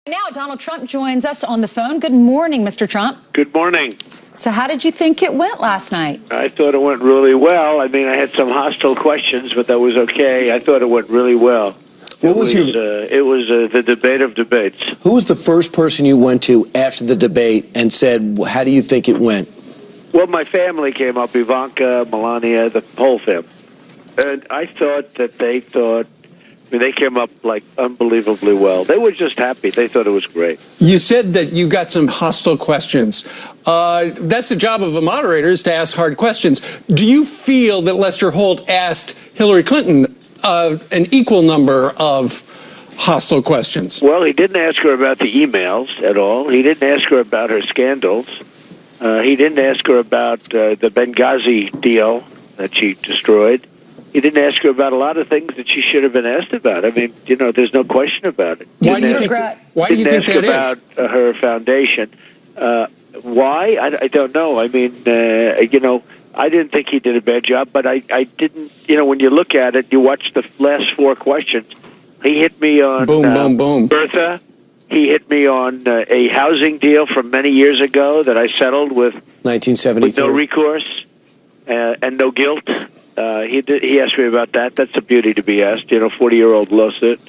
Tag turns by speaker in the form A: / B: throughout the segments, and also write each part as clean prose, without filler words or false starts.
A: Now, Donald Trump joins us on the phone. Good morning, Mr. Trump.
B: Good morning.
A: So how did you think it went last night?
B: I thought it went really well. I mean, I had some hostile questions, but that was okay. I thought it went really well. It was the debate of debates.
C: Who was the first person you went to after the debate and said, how do you think it went?
B: Well, my family came up, Ivanka, Melania, the whole family. And I thought that they came up like unbelievably well. They were just happy. They thought it was great.
D: You said that you got some hostile questions. That's the job of a moderator, is to ask hard questions. Do you feel that Lester Holt asked Hillary Clinton an equal number of hostile questions?
B: Well, he didn't ask her about the emails at all. He didn't ask her about her scandals. He didn't ask her about the Benghazi deal that she destroyed. He didn't ask her about a lot of things that she should have been asked about. I mean, there's no question about it.
D: Why do you think that is?
B: About her foundation. Why? I don't know. I mean, I didn't think he did a bad job, but I didn't, when you look at it, you watch the last four questions. He hit me on
D: boom.
B: Bertha. He hit me on a housing deal from many years ago that I settled with
C: 1973.
B: With no recourse and no guilt. He asked me about that. That's a beauty to be asked. 40-year-old lawsuit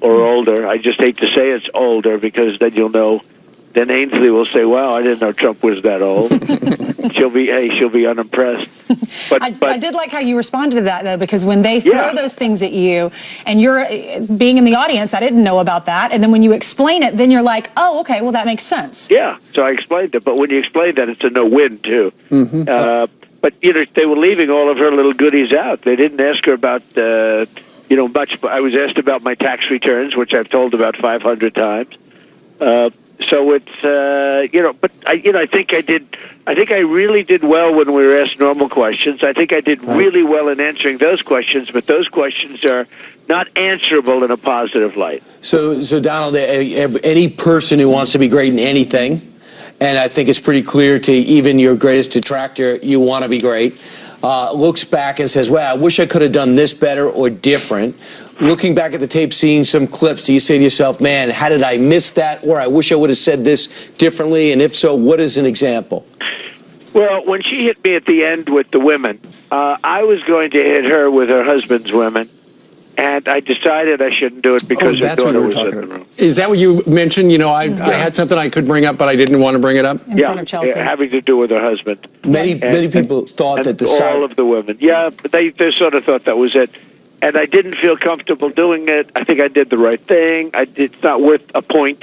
B: or older. I just hate to say it's older because then you'll know. Then Ainsley will say, "Wow, I didn't know Trump was that old." She'll be unimpressed. But
A: I did like how you responded to that, though, because when they throw those things at you and you're being in the audience, I didn't know about that. And then when you explain it, then you're like, oh, okay, well, that makes sense.
B: Yeah, so I explained it. But when you explain that, it's a no-win, too.
C: Mm-hmm.
B: But, they were leaving all of her little goodies out. They didn't ask her about, much. I was asked about my tax returns, which I've told about 500 times. So it's, but I think I really did well when we were asked normal questions. I think I did really well in answering those questions, but those questions are not answerable in a positive light.
C: So Donald, any person who wants to be great in anything, and I think it's pretty clear to even your greatest detractor, you want to be great, looks back and says, well, I wish I could have done this better or different. Looking back at the tape, seeing some clips, do you say to yourself, man, how did I miss that? Or I wish I would have said this differently. And if so, what is an example?
B: Well, when she hit me at the end with the women, I was going to hit her with her husband's women. And I decided I shouldn't do it because her daughter was in the room.
D: Is that what you mentioned? I had something I could bring up, but I didn't want to bring it up?
A: In front of Chelsea.
B: Having to do with her husband.
C: Many people thought that
B: all of the women. Yeah, but they sort of thought that was it. And I didn't feel comfortable doing it. I think I did the right thing. It's not worth a point.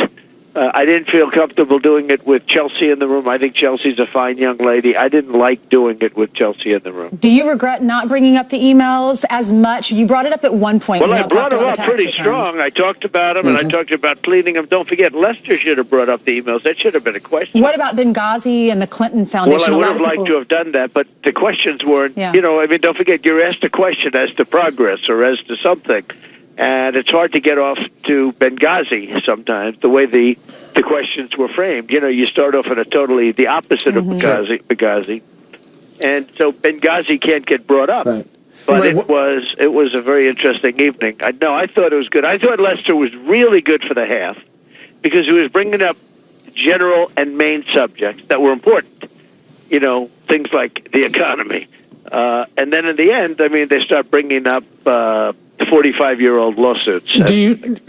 B: I didn't feel comfortable doing it with Chelsea in the room. I think Chelsea's a fine young lady. I didn't like doing it with Chelsea in the room.
A: Do you regret not bringing up the emails as much? You brought it up at one point.
B: Well, I brought them up pretty strong. I talked about them, and I talked about cleaning them. Don't forget, Lester should have brought up the emails. That should have been a question.
A: What about Benghazi and the Clinton Foundation?
B: Well, I would have liked to have done that, but the questions weren't, don't forget, you're asked a question as to progress or as to something. And it's hard to get off to Benghazi sometimes, the way the questions were framed. You start off at a totally the opposite of Benghazi. And so Benghazi can't get brought up.
C: Right.
B: But it was a very interesting evening. I thought it was good. I thought Lester was really good for the half because he was bringing up general and main subjects that were important. Things like the economy. And then in the end, they start bringing up 45-year-old lawsuits.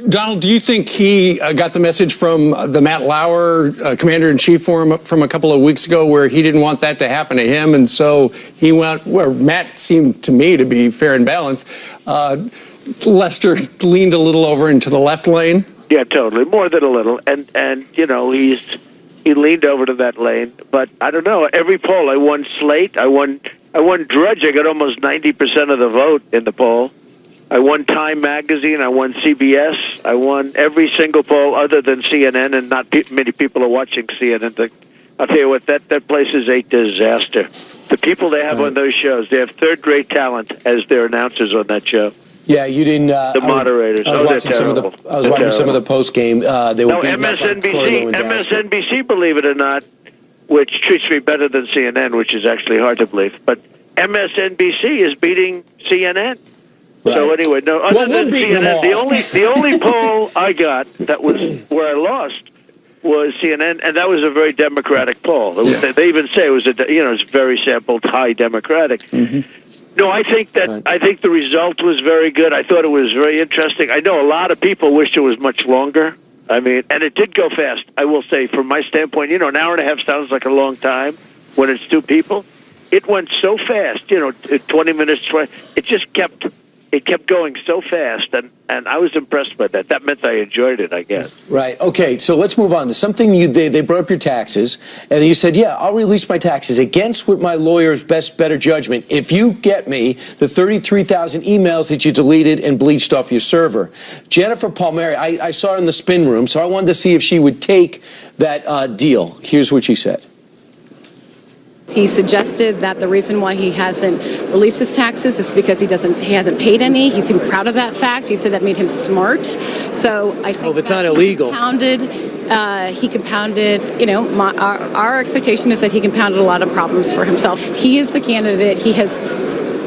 D: Donald, do you think he got the message from the Matt Lauer Commander-in-Chief forum from a couple of weeks ago where he didn't want that to happen to him, and so he went where Matt seemed to me to be fair and balanced. Lester leaned a little over into the left lane?
B: Yeah, totally. More than a little. And he leaned over to that lane. But I don't know. Every poll, I won Slate. I won Drudge. I got almost 90% of the vote in the poll. I won Time Magazine. I won CBS. I won every single poll other than CNN, and not many people are watching CNN. I'll tell you what, that place is a disaster. The people they have on those shows, they have third-rate talent as their announcers on that show.
C: Yeah, you didn't.
B: The moderators.
C: I was watching some of the post game. They were
B: MSNBC, believe it or not, which treats me better than CNN, which is actually hard to believe. But MSNBC is beating CNN. So anyway, no. Other
D: we're
B: than
D: beating them
B: CNN,
D: all.
B: the only poll I got that was where I lost was CNN, and that was a very Democratic poll. It was, They even say it was it's very sampled, high Democratic. No, I think the result was very good. I thought it was very interesting. I know a lot of people wished it was much longer. I mean, and it did go fast. I will say, from my standpoint, an hour and a half sounds like a long time when it's two people. It went so fast, 20 minutes. It just kept going so fast, and I was impressed by that. That meant I enjoyed it, I guess.
C: Right. Okay. So let's move on to something they brought up your taxes, and you said, "Yeah, I'll release my taxes against what my lawyer's better judgment if you get me the 33,000 emails that you deleted and bleached off your server." Jennifer Palmieri, I saw her in the spin room, so I wanted to see if she would take that deal. Here's what she said.
E: He suggested that the reason why he hasn't released his taxes is because he hasn't paid any. He seemed proud of that fact. He said that made him smart. So I think
C: if it's not illegal.
E: He compounded. Our expectation is that he compounded a lot of problems for himself. He is the candidate. He has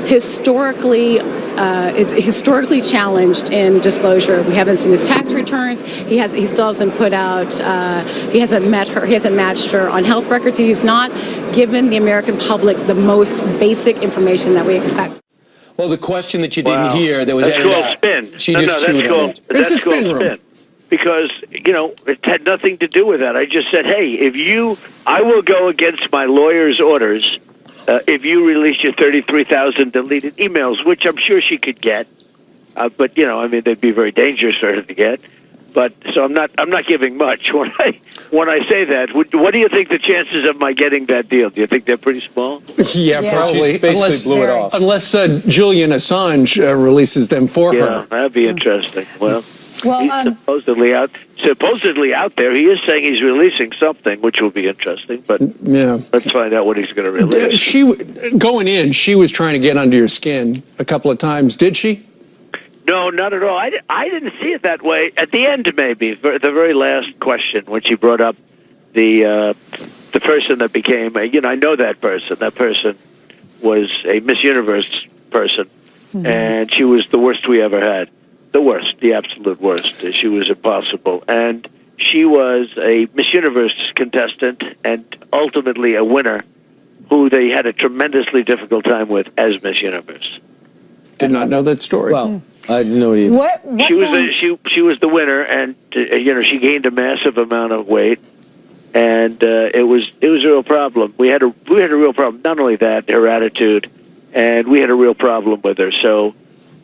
E: historically challenged in disclosure. We haven't seen his tax returns. He still hasn't put out. He hasn't met her. He hasn't matched her on health records. He's not given the American public the most basic information that we expect.
C: Well, the question that you didn't hear that was edited out.
B: Spin.
C: She just chewed on it.
D: It's a spin room.
B: Because, it had nothing to do with that. I just said, hey, I will go against my lawyer's orders if you release your 33,000 deleted emails, which I'm sure she could get. But, they'd be very dangerous for her to get. But so I'm not giving much when I say that. What do you think the chances of my getting that deal? Do you think they're pretty small?
D: Yeah, probably.
C: She basically blew it off.
D: Unless Julian Assange releases them for her.
B: Yeah, that'd be interesting. Well,
A: Well,
B: he's supposedly out there. He is saying he's releasing something, which will be interesting. But let's find out what he's going to release.
D: Going in, she was trying to get under your skin a couple of times. Did she?
B: No, not at all. I didn't see it that way. At the end, maybe the very last question when she brought up the person that became I know that person. That person was a Miss Universe person, and she was the worst we ever had. The worst, the absolute worst. She was impossible. And she was a Miss Universe contestant and ultimately a winner who they had a tremendously difficult time with as Miss Universe.
D: Did not know that story.
C: Well, I didn't know it either.
A: What
B: she was the winner, and she gained a massive amount of weight, and it was a real problem. We had a real problem. Not only that, her attitude, and we had a real problem with her. So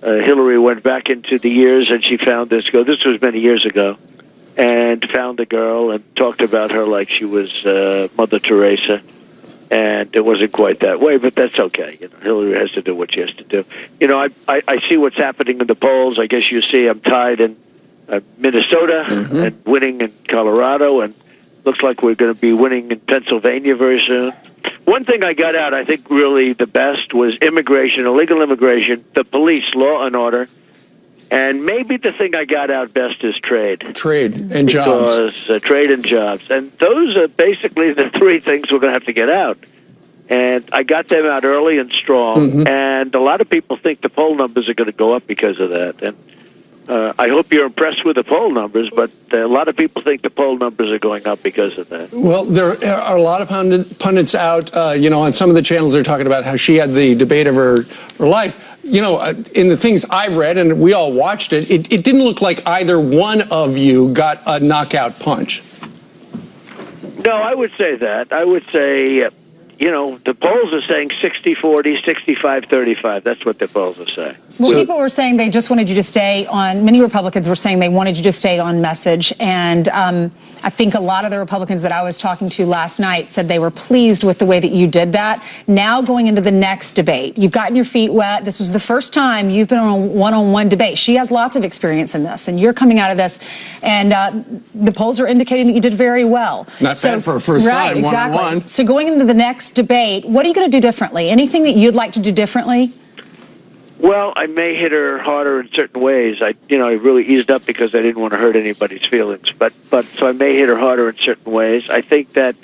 B: Hillary went back into the years, and she found this girl. This was many years ago, and found the girl and talked about her like she was Mother Teresa. And it wasn't quite that way, but that's okay. Hillary has to do what she has to do. I see what's happening in the polls. I guess you see I'm tied in Minnesota and winning in Colorado, and looks like we're going to be winning in Pennsylvania very soon. One thing I got out, I think really the best, was immigration, illegal immigration, the police, law and order, and maybe the thing I got out best is trade.
D: Trade and jobs.
B: Because trade and jobs. And those are basically the three things we're going to have to get out. And I got them out early and strong. And a lot of people think the poll numbers are going to go up because of that. And I hope you're impressed with the poll numbers, but a lot of people think the poll numbers are going up because of that.
D: Well, there are a lot of pundits out, on some of the channels they're talking about how she had the debate of her life. In the things I've read, and we all watched it, it didn't look like either one of you got a knockout punch.
B: No, I would say that. I would say, the polls are saying 60-40, 65-35. That's what the polls are saying.
A: Well, people were saying they just wanted you to stay on. Many Republicans were saying they wanted you to stay on message. And I think a lot of the Republicans that I was talking to last night said they were pleased with the way that you did that. Now going into the next debate, you've gotten your feet wet. This was the first time you've been on a one-on-one debate. She has lots of experience in this, and you're coming out of this. And the polls are indicating that you did very well.
D: Not bad for a first time,
A: exactly.
D: one-on-one.
A: So going into the next debate, what are you going to do differently? Anything that you'd like to do differently?
B: Well, I may hit her harder in certain ways. I really eased up because I didn't want to hurt anybody's feelings. But so I may hit her harder in certain ways. I think that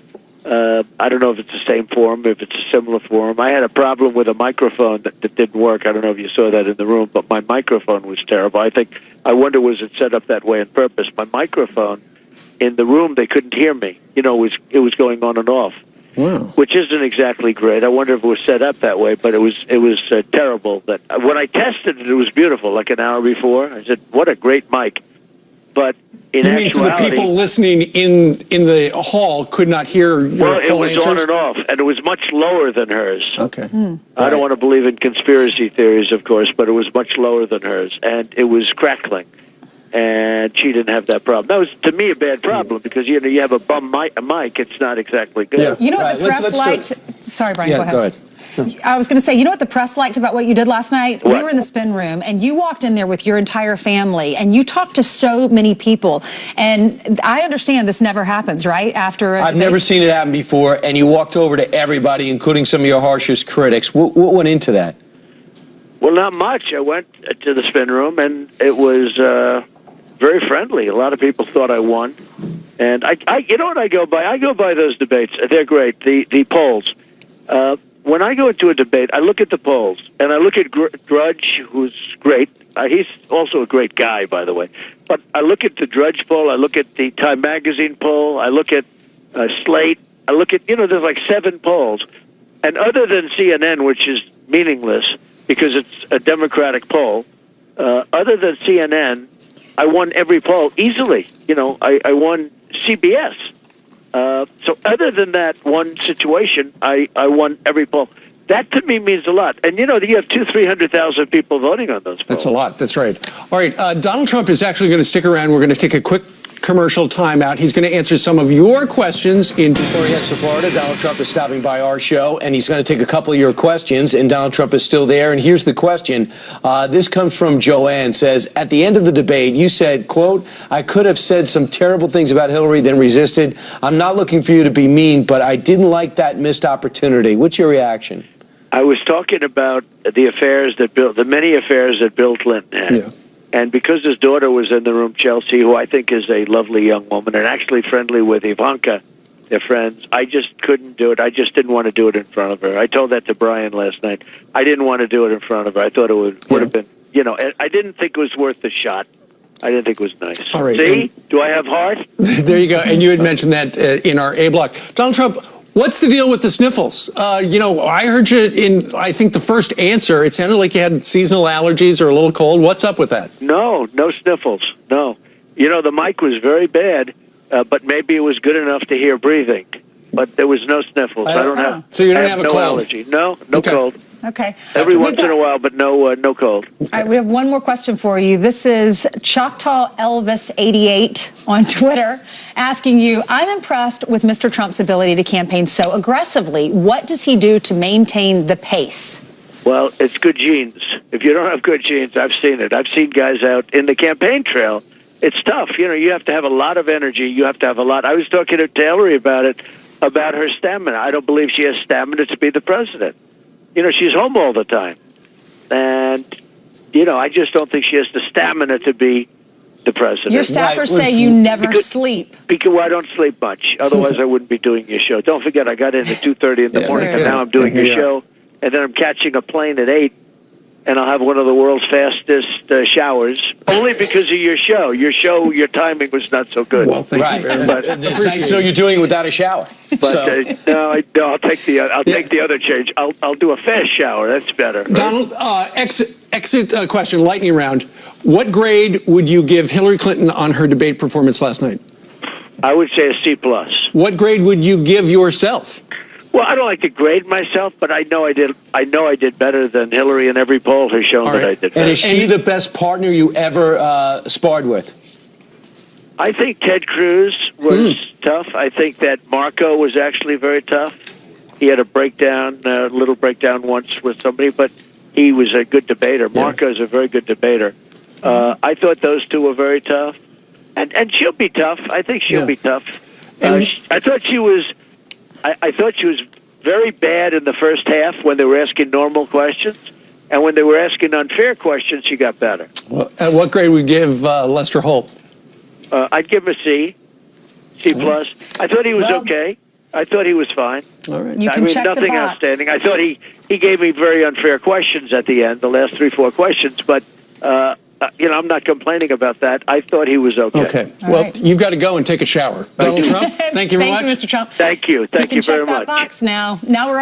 B: I don't know if it's the same forum, if it's a similar forum. I had a problem with a microphone that didn't work. I don't know if you saw that in the room, but my microphone was terrible. I wonder, was it set up that way on purpose? My microphone in the room, they couldn't hear me. It was going on and off, which isn't exactly great. I wonder if it was set up that way, but it was terrible. That when I tested it, it was beautiful. Like an hour before, I said, "What a great mic!" But in
D: You mean for the
B: actuality,
D: people listening in the hall could not hear your
B: well, it
D: full
B: was
D: answers?
B: on and off, and it was much lower than hers.
D: Okay.
B: I don't want to believe in conspiracy theories, of course, but it was much lower than hers, and it was crackling. And she didn't have that problem. That was, to me, a bad problem because you have a bum mic. It's not exactly good.
D: Yeah.
A: You know what
C: Right,
A: the press
C: let's do it.
A: liked? Sorry, Brian,
C: Yeah,
A: go ahead. I was going to say, you know what the press liked about what you did last night? We
B: What?
A: were in the spin room, and you walked in there with your entire family, and you talked to so many people. And I understand this never happens, right? After a
C: I've
A: debate.
C: never seen it happen before, and you walked over to everybody, including some of your harshest critics. What went into that?
B: Well, not much. I went to the spin room, and it was very friendly. A lot of people thought I won. And you know what I go by? I go by those debates. They're great. The polls. When I go into a debate, I look at the polls, and I look at Drudge, who's great. He's also a great guy, by the way. But I look at the Drudge poll. I look at the Time Magazine poll. I look at Slate. I look at, there's like 7 polls. And other than CNN, which is meaningless because it's a Democratic poll, other than CNN, I won every poll easily. I won CBS. So other than that one situation, I won every poll. That to me means a lot. And you have 300,000 people voting on those polls.
D: That's a lot. That's right. All right. Donald Trump is actually going to stick around. We're going to take a quick commercial timeout. He's going to answer some of your questions.
C: Before he heads to Florida, Donald Trump is stopping by our show, and he's going to take a couple of your questions, and Donald Trump is still there. And here's the question. This comes from Joanne, says, at the end of the debate, you said, quote, I could have said some terrible things about Hillary, then resisted. I'm not looking for you to be mean, but I didn't like that missed opportunity. What's your reaction?
B: I was talking about the many affairs that Bill Clinton had.
D: Yeah.
B: And because his daughter was in the room, Chelsea, who I think is a lovely young woman and actually friendly with Ivanka, they're friends, I just couldn't do it. I just didn't want to do it in front of her. I told that to Brian last night. I didn't want to do it in front of her. I thought it would have been, I didn't think it was worth the shot. I didn't think it was nice.
D: All right.
B: See? Do I have heart?
D: There you go. And you had mentioned that in our A block. Donald Trump, what's the deal with the sniffles? I heard you in, I think, the first answer. It sounded like you had seasonal allergies or a little cold. What's up with that?
B: No sniffles. No. The mic was very bad, but maybe it was good enough to hear breathing. But there was no sniffles. I don't have.
D: So you don't have a
B: no
D: cold?
B: allergy. No
D: Okay.
B: cold.
A: Okay.
B: Every
A: We've
B: once
A: got-
B: in a while, but no cold.
A: All right, we have one more question for you. This is Choctaw Elvis 88 on Twitter asking you, I'm impressed with Mr. Trump's ability to campaign so aggressively. What does he do to maintain the pace?
B: Well, it's good genes. If you don't have good genes, I've seen it. I've seen guys out in the campaign trail. It's tough. You have to have a lot of energy. You have to have a lot. I was talking to Hillary about her stamina. I don't believe she has stamina to be the president. She's home all the time. And, I just don't think she has the stamina to be the president.
A: Your staffers
C: Right.
A: say you never sleep.
B: Because I don't sleep much. Otherwise, I wouldn't be doing your show. Don't forget, I got in at 2:30 in the morning, and now I'm doing your show. And then I'm catching a plane at 8, and I'll have one of the world's fastest showers, only because of your show. Your timing was not so good.
D: Well, thank
C: Right.
D: you very much.
C: It's nice to know you're doing it without a shower.
B: But
C: So-
B: no, I'll take the other change. I'll do a fast shower. That's better. Right?
D: Donald, exit question, lightning round. What grade would you give Hillary Clinton on her debate performance last night?
B: I would say a C+.
D: What grade would you give yourself?
B: Well, I don't like to grade myself, but I know I did better than Hillary in every poll has shown
D: All
B: that
D: right.
B: I did better.
C: And is she the best partner you ever sparred with?
B: I think Ted Cruz was tough. I think that Marco was actually very tough. He had a little breakdown once with somebody, but he was a good debater. Marco's a very good debater. I thought those two were very tough. And she'll be tough. I think she'll be tough. I thought she was very bad in the first half when they were asking normal questions. And when they were asking unfair questions, she got better.
D: Well, what grade would you give Lester Holt?
B: I'd give him a C+. I thought he was okay. I thought he was fine.
D: All right.
A: You can check the
B: nothing
A: box.
B: outstanding. I thought he gave me very unfair questions at the end, the last 3-4 questions, but I'm not complaining about that. I thought he was okay.
D: Okay.
A: All
D: Well,
A: right.
D: you've got to go and take a shower. Donald Trump, thank you very much.
A: Thank you, Mr. Trump.
B: Thank you. Thank you very
A: check that
B: much.
A: box now. Now we're